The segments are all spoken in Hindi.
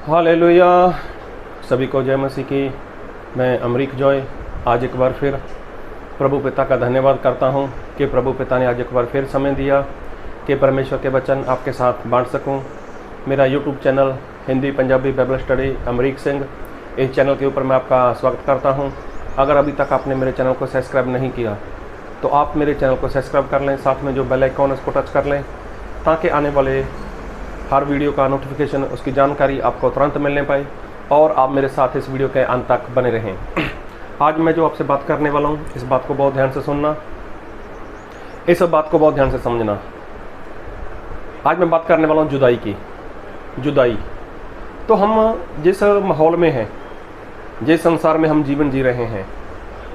हालेलुया। सभी को जय मसीह की। मैं अमरीक जॉय आज एक बार फिर प्रभु पिता का धन्यवाद करता हूं कि प्रभु पिता ने आज एक बार फिर समय दिया कि परमेश्वर के वचन आपके साथ बांट सकूं। मेरा YouTube channel Hindi Punjabi Bible study Amrik Singh, इस चैनल के ऊपर मैं आपका स्वागत करता हूं। अगर अभी तक आपने मेरे चैनल को सब्सक्राइब नहीं किया तो आप मेरे चैनल को सब्सक्राइब कर लें, साथ में जो बेल आइकॉन है उसको टच कर लें ताकि आने वाले हर वीडियो का नोटिफिकेशन, उसकी जानकारी आपको तुरंत मिलने पाए और आप मेरे साथ इस वीडियो के अंत तक बने रहें। आज मैं जो आपसे बात करने वाला हूँ, इस बात को बहुत ध्यान से सुनना, इस बात को बहुत ध्यान से समझना। आज मैं बात करने वाला हूँ जुदाई की। जुदाई तो हम जिस माहौल में हैं, जिस संसार में हम जीवन जी रहे हैं,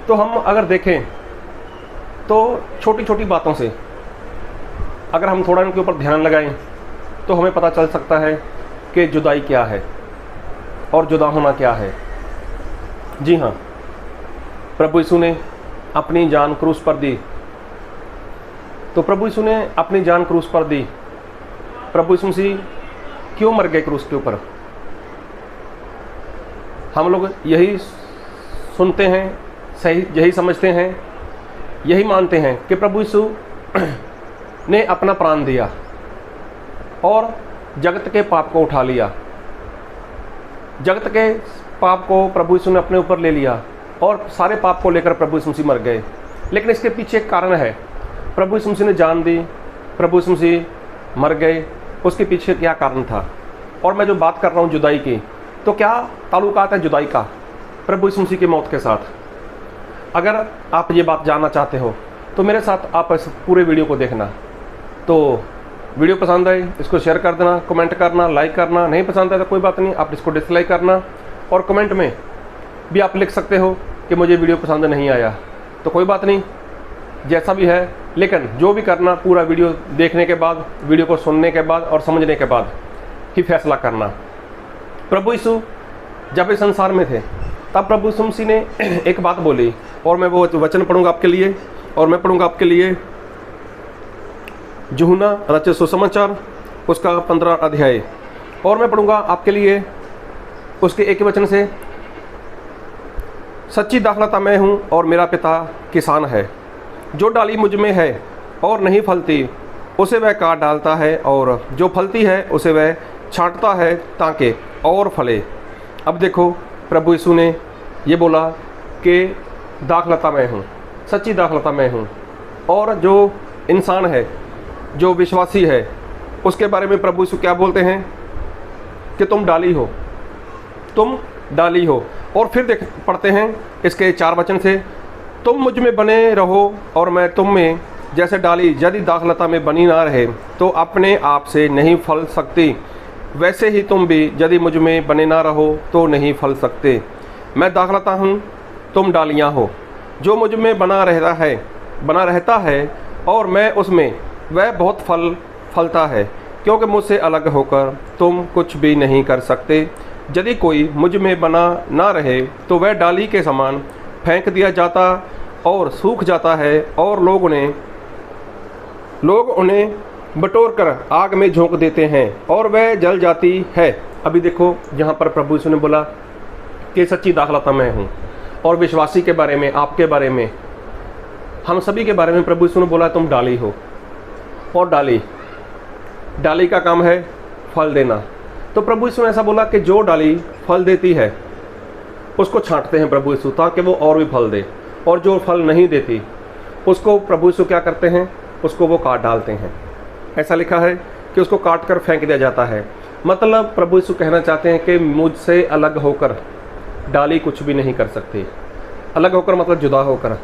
तो हम अगर देखें तो छोटी छोटी बातों से अगर हम थोड़ा इनके ऊपर ध्यान लगाएं तो हमें पता चल सकता है कि जुदाई क्या है और जुदा होना क्या है। जी हाँ, प्रभु यीशु ने अपनी जान क्रूस पर दी। तो प्रभु यीशु ने अपनी जान क्रूस पर दी। प्रभु यीशु मसीह क्यों मर गए क्रूस के ऊपर? हम लोग यही सुनते हैं, सही यही समझते हैं, यही मानते हैं कि प्रभु यीशु ने अपना प्राण दिया और जगत के पाप को उठा लिया। जगत के पाप को प्रभु यीशु ने अपने ऊपर ले लिया और सारे पाप को लेकर प्रभु यीशु मसीह मर गए। लेकिन इसके पीछे एक कारण है। प्रभु यीशु मसीह ने जान दी, प्रभु यीशु मसीह मर गए, उसके पीछे क्या कारण था? और मैं जो बात कर रहा हूँ जुदाई की, तो क्या ताल्लुकात है जुदाई का प्रभु यीशु मसीह की मौत के साथ? अगर आप ये बात जानना चाहते हो तो मेरे साथ आप इस पूरे वीडियो को देखना। तो वीडियो पसंद आए इसको शेयर कर देना, कमेंट करना, लाइक करना। नहीं पसंद आए तो कोई बात नहीं, आप इसको डिसलाइक करना और कमेंट में भी आप लिख सकते हो कि मुझे वीडियो पसंद नहीं आया। तो कोई बात नहीं, जैसा भी है, लेकिन जो भी करना पूरा वीडियो देखने के बाद, वीडियो को सुनने के बाद और समझने के बाद ही फैसला करना। प्रभु यीशु जब इस संसार में थे तब प्रभु यीशु मसीह ने एक बात बोली और मैं वो वचन पढ़ूंगा आपके लिए। और मैं पढ़ूंगा आपके लिए यूहन्ना रचित सुसमाचार उसका 15 अध्याय, और मैं पढ़ूंगा आपके लिए उसके एक वचन से। सच्ची दाखलता मैं हूँ और मेरा पिता किसान है। जो डाली मुझ में है और नहीं फलती उसे वह काट डालता है, और जो फलती है उसे वह छांटता है ताकि और फले। अब देखो, प्रभु यीशु ने ये बोला कि दाखलता मैं हूँ, सच्ची दाखलता मैं हूँ। और जो इंसान है, जो विश्वासी है, उसके बारे में प्रभु यीशु क्या बोलते हैं कि तुम डाली हो, तुम डाली हो। और फिर पढ़ते हैं इसके 4 वचन से, तुम मुझ में बने रहो और मैं तुम में। जैसे डाली यदि दाखलता में बनी ना रहे तो अपने आप से नहीं फल सकती, वैसे ही तुम भी यदि मुझ में बने ना रहो तो नहीं फल सकते। मैं दाखलता हूँ, तुम डालियाँ हो। जो मुझ में बना रहता है और मैं उसमें, वह बहुत फल फलता है, क्योंकि मुझसे अलग होकर तुम कुछ भी नहीं कर सकते। यदि कोई मुझ में बना ना रहे तो वह डाली के समान फेंक दिया जाता और सूख जाता है, और लोग उन्हें बटोर कर आग में झोंक देते हैं और वह जल जाती है। अभी देखो, यहाँ पर प्रभु यीशु ने बोला कि सच्ची दाखलता मैं हूँ। और विश्वासी के बारे में, आपके बारे में, हम सभी के बारे में प्रभु यीशु ने बोला तुम डाली हो। और डाली का काम है फल देना। तो प्रभु यीशु ने ऐसा बोला कि जो डाली फल देती है उसको छांटते हैं प्रभु यीशु ताकि वो और भी फल दे, और जो फल नहीं देती उसको प्रभु यीशु क्या करते हैं, उसको वो काट डालते हैं। ऐसा लिखा है कि उसको काट कर फेंक दिया जाता है। मतलब प्रभु यीशु कहना चाहते हैं कि मुझसे अलग होकर डाली कुछ भी नहीं कर सकती। अलग होकर मतलब जुदा होकर।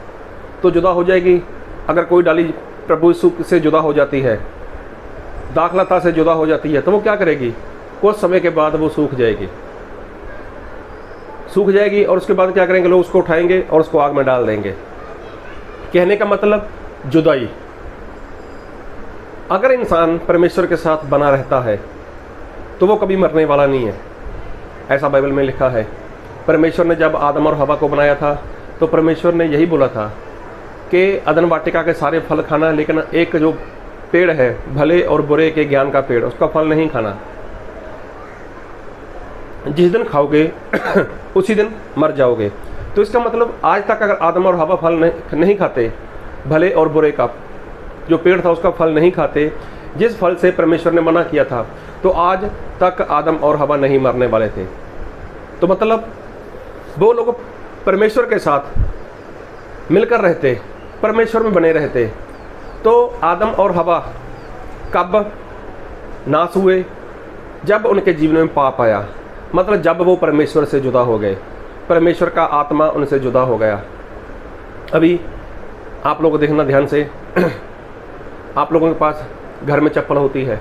तो जुदा हो जाएगी। अगर कोई डाली प्रभु यीशु से जुदा हो जाती है, दाखलता से जुदा हो जाती है, तो वो क्या करेगी? कुछ समय के बाद वो सूख जाएगी और उसके बाद क्या करेंगे? लोग उसको उठाएंगे और उसको आग में डाल देंगे। कहने का मतलब जुदाई। अगर इंसान परमेश्वर के साथ बना रहता है तो वो कभी मरने वाला नहीं है। ऐसा बाइबल में लिखा है। परमेश्वर ने जब आदम और हवा को बनाया था तो परमेश्वर ने यही बोला था कि अदन वाटिका के सारे फल खाना, लेकिन एक जो पेड़ है भले और बुरे के ज्ञान का पेड़, उसका फल नहीं खाना। जिस दिन खाओगे उसी दिन मर जाओगे। तो इसका मतलब आज तक अगर आदम और हवा फल नहीं खाते, भले और बुरे का जो पेड़ था उसका फल नहीं खाते, जिस फल से परमेश्वर ने मना किया था, तो आज तक आदम और हवा नहीं मरने वाले थे। तो मतलब वो लोग परमेश्वर के साथ मिलकर रहते, परमेश्वर में बने रहते। तो आदम और हवा कब नाश हुए? जब उनके जीवन में पाप आया, मतलब जब वो परमेश्वर से जुदा हो गए, परमेश्वर का आत्मा उनसे जुदा हो गया। अभी आप लोग देखना ध्यान से, आप लोगों के पास घर में चप्पल होती है,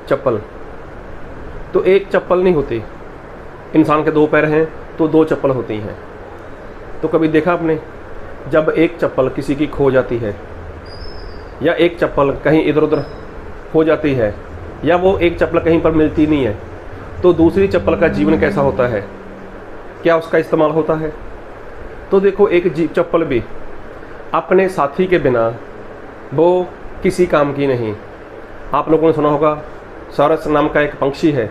चप्पल तो एक चप्पल नहीं होती। इंसान के 2 पैर हैं तो 2 चप्पल होती हैं। तो कभी देखा आपने जब एक चप्पल किसी की खो जाती है, या एक चप्पल कहीं इधर उधर हो जाती है, या वो एक चप्पल कहीं पर मिलती नहीं है, तो दूसरी चप्पल का जीवन कैसा होता है? क्या उसका इस्तेमाल होता है? तो देखो, एक चप्पल भी अपने साथी के बिना वो किसी काम की नहीं। आप लोगों ने सुना होगा, सारस नाम का एक पंछी है,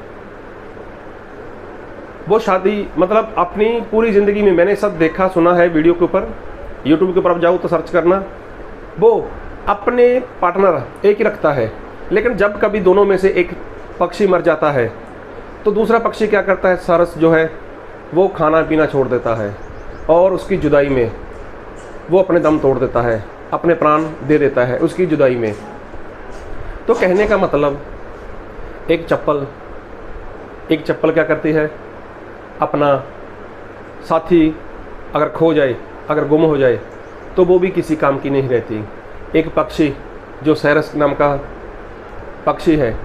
वो शादी मतलब अपनी पूरी ज़िंदगी में, मैंने सब देखा सुना है वीडियो के ऊपर, यूट्यूब के ऊपर आप जाओ तो सर्च करना, वो अपने पार्टनर एक ही रखता है। लेकिन जब कभी दोनों में से एक पक्षी मर जाता है तो दूसरा पक्षी क्या करता है, सारस जो है वो खाना पीना छोड़ देता है और उसकी जुदाई में वो अपने दम तोड़ देता है, अपने प्राण दे देता है उसकी जुदाई में। तो कहने का मतलब, एक चप्पल क्या करती है, अपना साथी अगर खो जाए, अगर गुम हो जाए, तो वो भी किसी काम की नहीं रहती। एक पक्षी जो सैरस नाम का पक्षी है,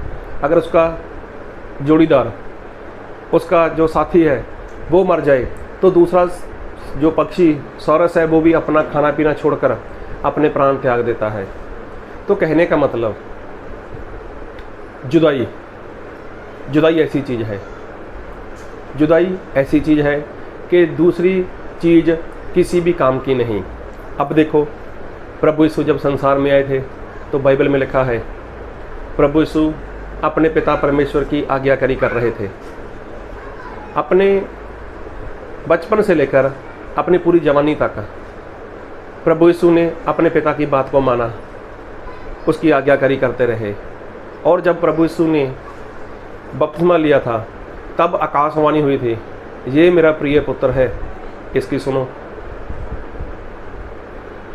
अगर उसका जोड़ीदार, उसका जो साथी है वो मर जाए, तो दूसरा जो पक्षी सौरस है वो भी अपना खाना पीना छोड़कर अपने प्राण त्याग देता है। तो कहने का मतलब, जुदाई ऐसी चीज़ है, जुदाई ऐसी चीज़ है कि दूसरी चीज़ किसी भी काम की नहीं। अब देखो, प्रभु यीशु जब संसार में आए थे तो बाइबल में लिखा है, प्रभु यीशु अपने पिता परमेश्वर की आज्ञाकारी कर रहे थे। अपने बचपन से लेकर अपनी पूरी जवानी तक प्रभु यीशु ने अपने पिता की बात को माना, उसकी आज्ञाकारी करते रहे। और जब प्रभु यीशु ने बपतिस्मा लिया था, तब आकाशवाणी हुई थी, ये मेरा प्रिय पुत्र है, इसकी सुनो।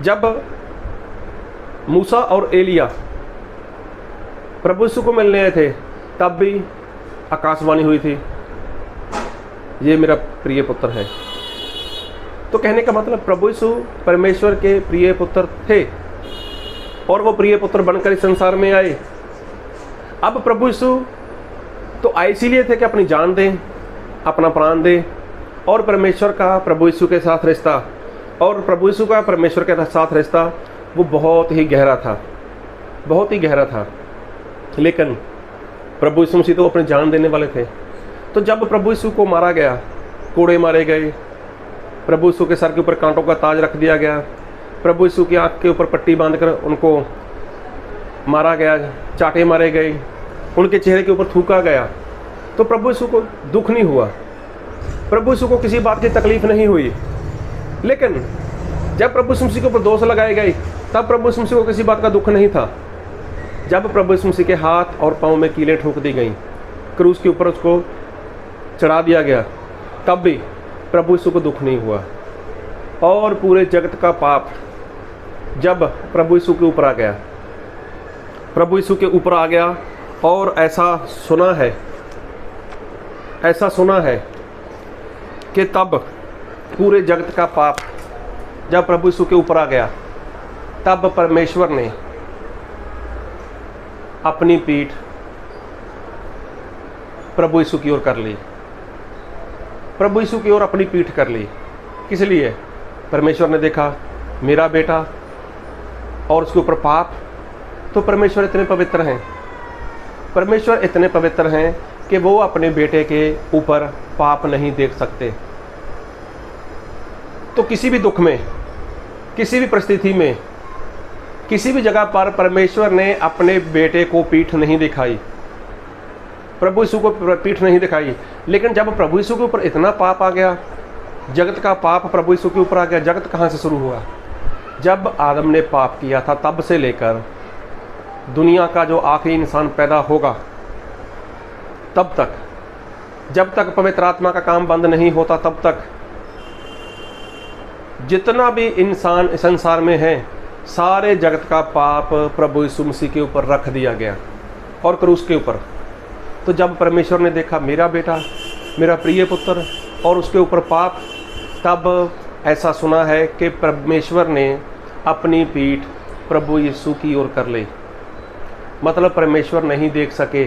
जब मूसा और एलिया प्रभु यीशु को मिलने आए थे, तब भी आकाशवाणी हुई थी, ये मेरा प्रिय पुत्र है। तो कहने का मतलब, प्रभु यीशु परमेश्वर के प्रिय पुत्र थे और वो प्रिय पुत्र बनकर इस संसार में आए। अब प्रभु यीशु तो आए इसीलिए थे कि अपनी जान दें, अपना प्राण दें, और परमेश्वर का प्रभु यीशु के साथ रिश्ता, और प्रभु यीशु का परमेश्वर के साथ रिश्ता वो बहुत ही गहरा था, बहुत ही गहरा था। लेकिन प्रभु यीशु मसीह तो अपनी जान देने वाले थे। तो जब प्रभु यीशु को मारा गया, कोड़े मारे गए, प्रभु यीशु के सर के ऊपर कांटों का ताज रख दिया गया, प्रभु यीशु की आँख के ऊपर पट्टी बांधकर उनको मारा गया, चाटे मारे गए, उनके चेहरे के ऊपर थूका गया, तो प्रभु यीशु को दुख नहीं हुआ, प्रभु यीशु को किसी बात की तकलीफ नहीं हुई। लेकिन जब प्रभु यीशु मसीह के ऊपर दोष लगाए गए, तब प्रभु यीशु मसीह को किसी बात का दुख नहीं था। जब प्रभु यीशु मसीह के हाथ और पाँव में कीलें ठोक दी गई, क्रूस के ऊपर उसको चढ़ा दिया गया, तब भी प्रभु यीशु को दुख नहीं हुआ। और पूरे जगत का पाप जब प्रभु यीशु के ऊपर आ गया, प्रभु यीशु के ऊपर आ गया, और ऐसा सुना है कि तब पूरे जगत का पाप जब प्रभु यीशु के ऊपर आ गया, तब परमेश्वर ने अपनी पीठ प्रभु यीशु की ओर कर ली, प्रभु यीशु की ओर अपनी पीठ कर ली। किस लिए? परमेश्वर ने देखा मेरा बेटा और उसके ऊपर पाप, तो परमेश्वर इतने पवित्र हैं, परमेश्वर इतने पवित्र हैं कि वो अपने बेटे के ऊपर पाप नहीं देख सकते। तो किसी भी दुख में, किसी भी परिस्थिति में, किसी भी जगह पर परमेश्वर ने अपने बेटे को पीठ नहीं दिखाई। प्रभु यीशु को पीठ नहीं दिखाई। लेकिन जब प्रभु यीशु के ऊपर इतना पाप आ गया, जगत का पाप प्रभु यीशु के ऊपर आ गया, जगत कहाँ से शुरू हुआ? जब आदम ने पाप किया था तब से लेकर दुनिया का जो आखिरी इंसान पैदा होगा तब तक, जब तक पवित्र आत्मा का काम बंद नहीं होता तब तक जितना भी इंसान इस संसार में है, सारे जगत का पाप प्रभु यीशु मसीह के ऊपर रख दिया गया और क्रूस के ऊपर। तो जब परमेश्वर ने देखा मेरा बेटा, मेरा प्रिय पुत्र और उसके ऊपर पाप, तब ऐसा सुना है कि परमेश्वर ने अपनी पीठ प्रभु यीशु की ओर कर ली। मतलब परमेश्वर नहीं देख सके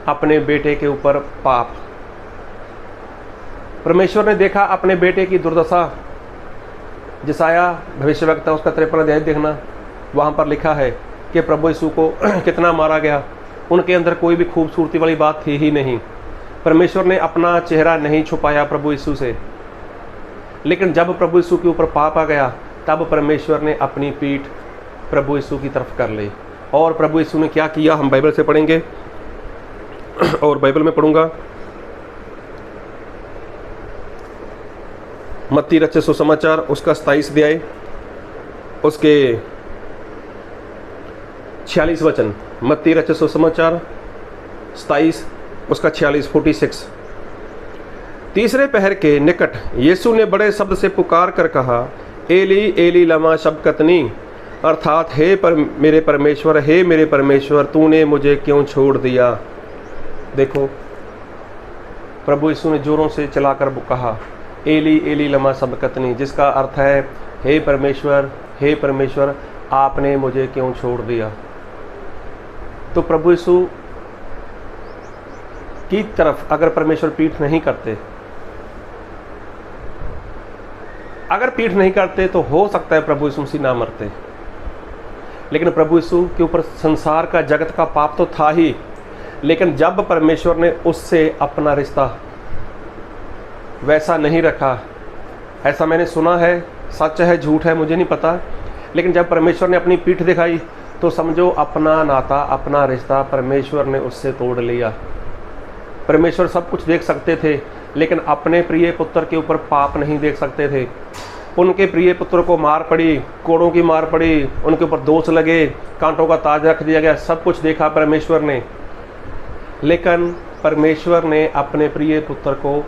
अपने बेटे के ऊपर पाप। परमेश्वर ने देखा अपने बेटे की दुर्दशा। यशायाह भविष्यवक्ता उसका 53 अध्याय देखना, वहाँ पर लिखा है कि प्रभु यीशु को कितना मारा गया। उनके अंदर कोई भी खूबसूरती वाली बात थी ही नहीं। परमेश्वर ने अपना चेहरा नहीं छुपाया प्रभु यीशु से। लेकिन जब प्रभु यीशु के ऊपर पाप आ गया तब परमेश्वर ने अपनी पीठ प्रभु यीशु की तरफ कर ली। और प्रभु यीशु ने क्या किया हम बाइबल से पढ़ेंगे और बाइबल में पढ़ूंगा। मत्ती रचित सुसमाचार उसका 27 अध्याय उसके 46 वचन। मत्ती रचित सुसमाचार 27 उसका 46। तीसरे पहर के निकट यीशु ने बड़े शब्द से पुकार कर कहा, एली एली लमा शबक्तनी, अर्थात हे मेरे परमेश्वर तूने मुझे क्यों छोड़ दिया। देखो प्रभु यीशु ने जोरों से चलाकर कहा एली एली लमा शबक्तनी, जिसका अर्थ है हे परमेश्वर आपने मुझे क्यों छोड़ दिया। तो प्रभु यीशु की तरफ अगर परमेश्वर पीठ नहीं करते, अगर पीठ नहीं करते तो हो सकता है प्रभु यीशु मसीह ना मरते। लेकिन प्रभु यीशु के ऊपर संसार का, जगत का पाप तो था ही, लेकिन जब परमेश्वर ने उससे अपना रिश्ता वैसा नहीं रखा, ऐसा मैंने सुना है, सच है झूठ है मुझे नहीं पता, लेकिन जब परमेश्वर ने अपनी पीठ दिखाई तो समझो अपना नाता, अपना रिश्ता परमेश्वर ने उससे तोड़ लिया। परमेश्वर सब कुछ देख सकते थे लेकिन अपने प्रिय पुत्र के ऊपर पाप नहीं देख सकते थे। उनके प्रिय पुत्र को मार पड़ी, कोड़ों की मार पड़ी, उनके ऊपर दोष लगे, कांटों का ताज रख दिया गया, सब कुछ देखा परमेश्वर ने। लेकिन परमेश्वर ने अपने प्रिय पुत्र को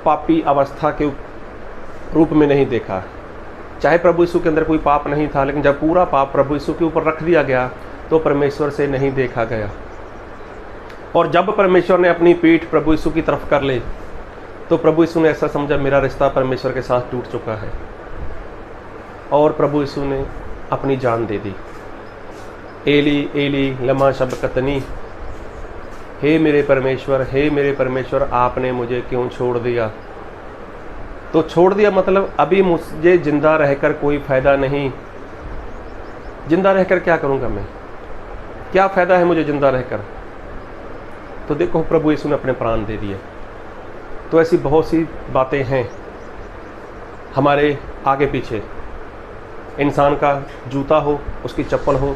पापी अवस्था के रूप में नहीं देखा। चाहे प्रभु यीशु के अंदर कोई पाप नहीं था, लेकिन जब पूरा पाप प्रभु यीशु के ऊपर रख दिया गया तो परमेश्वर से नहीं देखा गया। और जब परमेश्वर ने अपनी पीठ प्रभु यीशु की तरफ कर ली तो प्रभु यीशु ने ऐसा समझा मेरा रिश्ता परमेश्वर के साथ टूट चुका है, और प्रभु यीशु ने अपनी जान दे दी। एली एली लमा शबक्तनी, हे मेरे परमेश्वर आपने मुझे क्यों छोड़ दिया। तो छोड़ दिया मतलब अभी मुझे जिंदा रहकर कोई फ़ायदा नहीं। जिंदा रहकर क्या करूँगा मैं, क्या फ़ायदा है मुझे जिंदा रहकर। तो देखो प्रभु यीशु ने अपने प्राण दे दिए। तो ऐसी बहुत सी बातें हैं हमारे आगे पीछे। इंसान का जूता हो, उसकी चप्पल हो,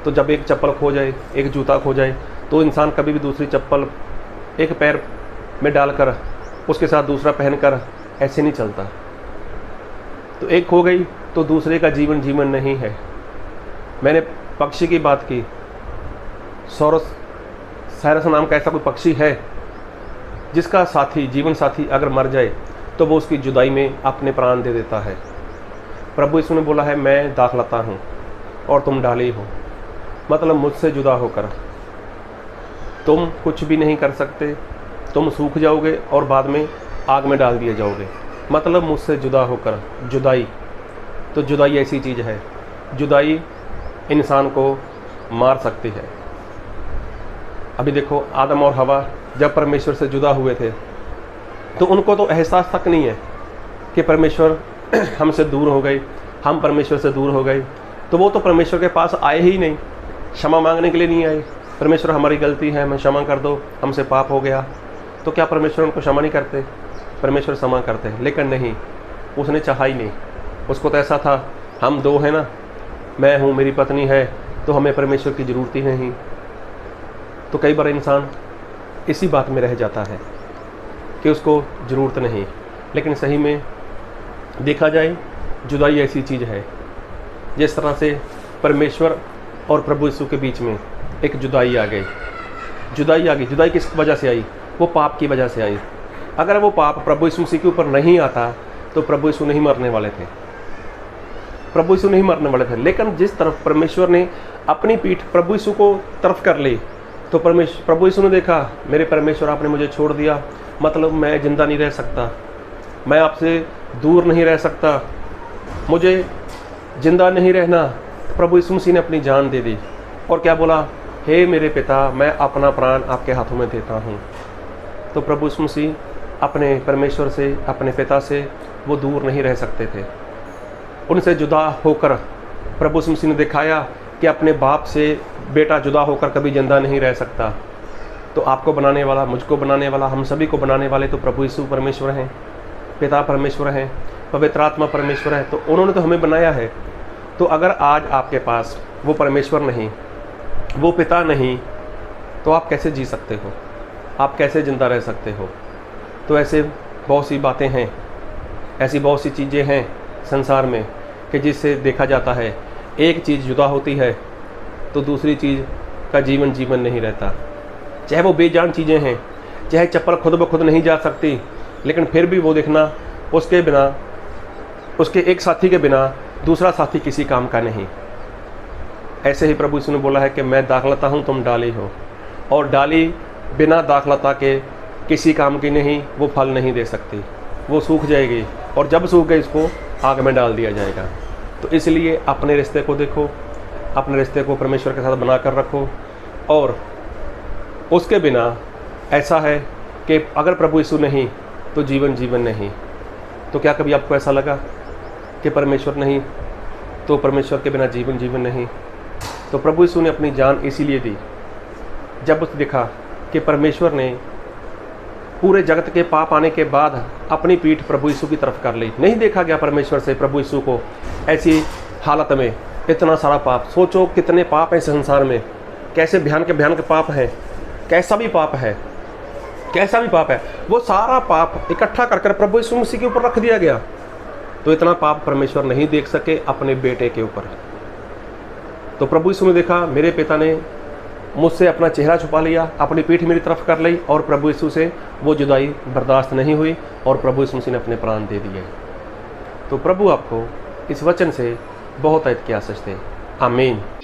तो जब एक चप्पल खो जाए, एक जूता खो जाए, तो इंसान कभी भी दूसरी चप्पल एक पैर में डालकर उसके साथ दूसरा पहनकर ऐसे नहीं चलता। तो एक खो गई तो दूसरे का जीवन नहीं है। मैंने पक्षी की बात की, साइरस नाम का ऐसा कोई पक्षी है जिसका साथी, जीवन साथी अगर मर जाए तो वो उसकी जुदाई में अपने प्राण दे देता है। प्रभु यीशु ने बोला है मैं दाखलता हूँ और तुम डाली हो, मतलब मुझसे जुदा होकर तुम कुछ भी नहीं कर सकते, तुम सूख जाओगे और बाद में आग में डाल दिए जाओगे। मतलब मुझसे जुदा होकर, जुदाई। तो जुदाई ऐसी चीज़ है, जुदाई इंसान को मार सकती है। अभी देखो आदम और हवा जब परमेश्वर से जुदा हुए थे तो उनको तो एहसास तक नहीं है कि परमेश्वर हमसे दूर हो गए, हम परमेश्वर से दूर हो गए। तो वो तो परमेश्वर के पास आए ही नहीं, क्षमा मांगने के लिए नहीं आए। परमेश्वर हमारी गलती है, हमें क्षमा कर दो, हमसे पाप हो गया। तो क्या परमेश्वर उनको क्षमा नहीं करते? परमेश्वर क्षमा करते हैं, लेकिन नहीं, उसने चाहा ही नहीं। उसको तो ऐसा था हम दो हैं ना, मैं हूँ, मेरी पत्नी है, तो हमें परमेश्वर की ज़रूरत ही नहीं। तो कई बार इंसान इसी बात में रह जाता है कि उसको ज़रूरत नहीं। लेकिन सही में देखा जाए, जुदाई ऐसी चीज़ है, जिस तरह से परमेश्वर और प्रभु यीशु के बीच में एक जुदाई आ गई। जुदाई किस वजह से आई? वो पाप की वजह से आई। अगर वो पाप प्रभु यीशु मसीह के ऊपर नहीं आता तो प्रभु यीशु नहीं मरने वाले थे। लेकिन जिस तरफ परमेश्वर ने अपनी पीठ प्रभु यीशु को तरफ कर ली, तो प्रभु यीशु ने देखा, मेरे परमेश्वर आपने मुझे छोड़ दिया, मतलब मैं जिंदा नहीं रह सकता, मैं आपसे दूर नहीं रह सकता, मुझे जिंदा नहीं रहना। प्रभु यीशु मसीह ने अपनी जान दे दी और क्या बोला? हे मेरे पिता, मैं अपना प्राण आपके हाथों में देता हूँ। तो प्रभु यीशु मसीह अपने परमेश्वर से, अपने पिता से वो दूर नहीं रह सकते थे। उनसे जुदा होकर प्रभु यीशु मसीह ने दिखाया कि अपने बाप से बेटा जुदा होकर कभी जिंदा नहीं रह सकता। तो आपको बनाने वाला, मुझको बनाने वाला, हम सभी को बनाने वाले तो प्रभु यीशु परमेश्वर हैं, पिता परमेश्वर हैं, पवित्र आत्मा परमेश्वर है। तो उन्होंने तो हमें बनाया है। तो अगर आज आपके पास वो परमेश्वर नहीं, वो पिता नहीं, तो आप कैसे जी सकते हो? आप कैसे ज़िंदा रह सकते हो? तो ऐसे बहुत सी बातें हैं, ऐसी बहुत सी चीज़ें हैं संसार में कि जिससे देखा जाता है एक चीज़ जुदा होती है तो दूसरी चीज़ का जीवन नहीं रहता। चाहे वो बेजान चीज़ें हैं, चाहे चप्पल खुद ब खुद नहीं जा सकती, लेकिन फिर भी वो देखना, उसके बिना, उसके एक साथी के बिना दूसरा साथी किसी काम का नहीं। ऐसे ही प्रभु यीशु ने बोला है कि मैं दाखलता हूँ, तुम डाली हो, और डाली बिना दाखलता के किसी काम की नहीं, वो फल नहीं दे सकती, वो सूख जाएगी, और जब सूख गई इसको आग में डाल दिया जाएगा। तो इसलिए अपने रिश्ते को देखो, अपने रिश्ते को परमेश्वर के साथ बना कर रखो। और उसके बिना ऐसा है कि अगर प्रभु यीशु नहीं तो जीवन नहीं। तो क्या कभी आपको ऐसा लगा कि परमेश्वर नहीं तो परमेश्वर के बिना जीवन नहीं? तो प्रभु यीशु ने अपनी जान इसीलिए दी, जब उस देखा कि परमेश्वर ने पूरे जगत के पाप आने के बाद अपनी पीठ प्रभु यीशु की तरफ कर ली। नहीं देखा गया परमेश्वर से प्रभु यीशु को ऐसी हालत में, इतना सारा पाप। सोचो कितने पाप हैं संसार में, कैसे भयानक पाप है, कैसा भी पाप है, वो सारा पाप इकट्ठा कर प्रभु यीशु मसीह के ऊपर रख दिया गया। तो इतना पाप परमेश्वर नहीं देख सके अपने बेटे के ऊपर। तो प्रभु यीशु ने देखा, मेरे पिता ने मुझसे अपना चेहरा छुपा लिया, अपनी पीठ मेरी तरफ कर ली, और प्रभु यीशु से वो जुदाई बर्दाश्त नहीं हुई, और प्रभु यीशु मसीह ने अपने प्राण दे दिए। तो प्रभु आपको इस वचन से बहुत ऐत की आशीष दे। आमीन।